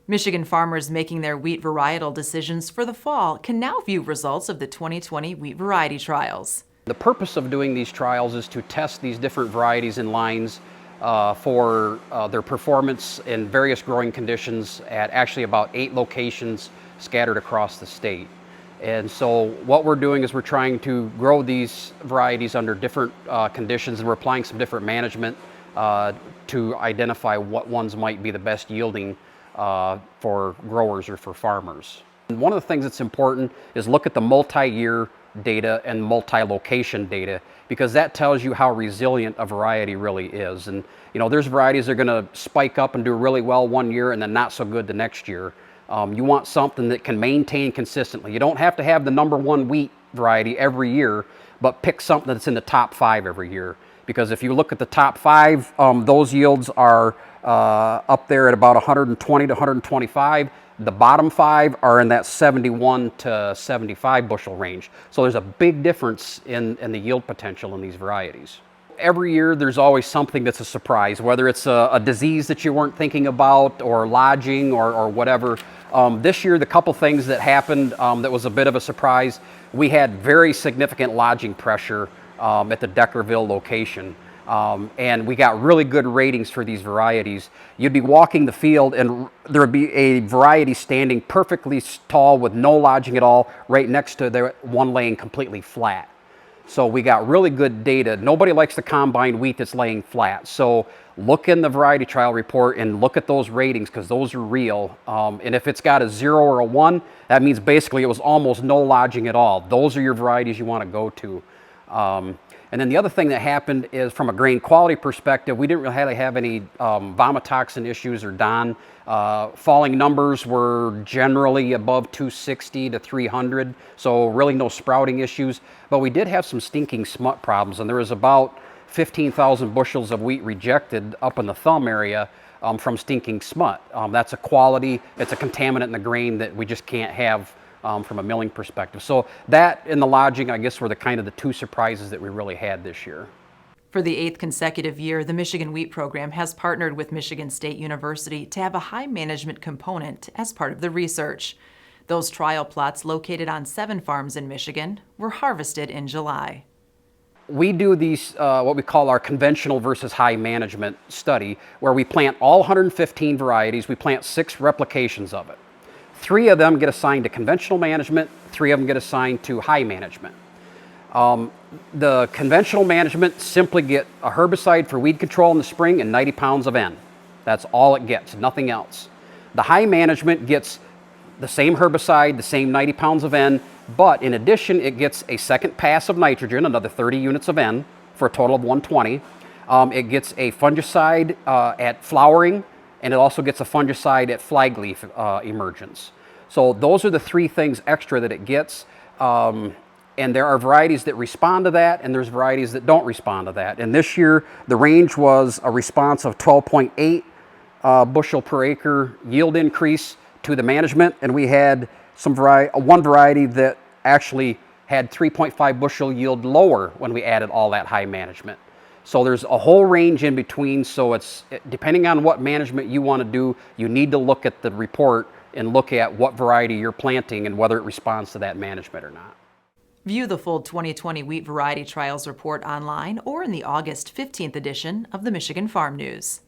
Michigan farmers making their wheat varietal decisions for the fall can now view results of the 2020 wheat variety trials. The purpose of doing these trials is to test these different varieties and lines for their performance in various growing conditions at actually about 8 locations scattered across the state. And so what we're doing is we're trying to grow these varieties under different conditions, and we're applying some different management to identify what ones might be the best yielding for growers or for farmers. And one of the things that's important is look at the multi-year data and multi-location data, because that tells you how resilient a variety really is. And there's varieties that are going to spike up and do really well one year and then not so good the next year. You want something that can maintain consistently. You don't have to have the #1 wheat variety every year, but pick something that's in the top 5 every year. Because if you look at the top 5, those yields are up there at about 120 to 125. The bottom 5 are in that 71 to 75 bushel range. So there's a big difference in the yield potential in these varieties. Every year there's always something that's a surprise, whether it's a disease that you weren't thinking about or lodging or whatever. This year, the couple things that happened that was a bit of a surprise, we had very significant lodging pressure at the Deckerville location. And we got really good ratings for these varieties. You'd be walking the field and there would be a variety standing perfectly tall with no lodging at all right next to the one laying completely flat. So we got really good data. Nobody likes the combine wheat that's laying flat. So look in the variety trial report and look at those ratings, because those are real. And if it's got a 0 or a 1, that means basically it was almost no lodging at all. Those are your varieties you want to go to. And then the other thing that happened is, from a grain quality perspective, we didn't really have any vomitoxin issues or DON. Falling numbers were generally above 260 to 300, so really no sprouting issues. But we did have some stinking smut problems, and there was about 15,000 bushels of wheat rejected up in the thumb area from stinking smut. That's a quality, it's a contaminant in the grain that we just can't have from a milling perspective. So that and the lodging, I guess, were the kind of the 2 surprises that we really had this year. For the 8th consecutive year, the Michigan Wheat Program has partnered with Michigan State University to have a high management component as part of the research. Those trial plots, located on 7 farms in Michigan, were harvested in July. We do these, what we call our conventional versus high management study, where we plant all 115 varieties. We plant 6 replications of it. 3 of them get assigned to conventional management, 3 of them get assigned to high management. The conventional management simply get a herbicide for weed control in the spring and 90 pounds of N. That's all it gets, nothing else. The high management gets the same herbicide, the same 90 pounds of N, but in addition it gets a second pass of nitrogen, another 30 units of N, for a total of 120. It gets a fungicide at flowering, and it also gets a fungicide at flag leaf emergence. So those are the 3 things extra that it gets. And there are varieties that respond to that, and there's varieties that don't respond to that. And this year, the range was a response of 12.8 bushel per acre yield increase to the management, and we had one variety that actually had 3.5 bushel yield lower when we added all that high management. So there's a whole range in between, so it's depending on what management you want to do, you need to look at the report and look at what variety you're planting and whether it responds to that management or not. View the full 2020 Wheat Variety Trials report online or in the August 15th edition of the Michigan Farm News.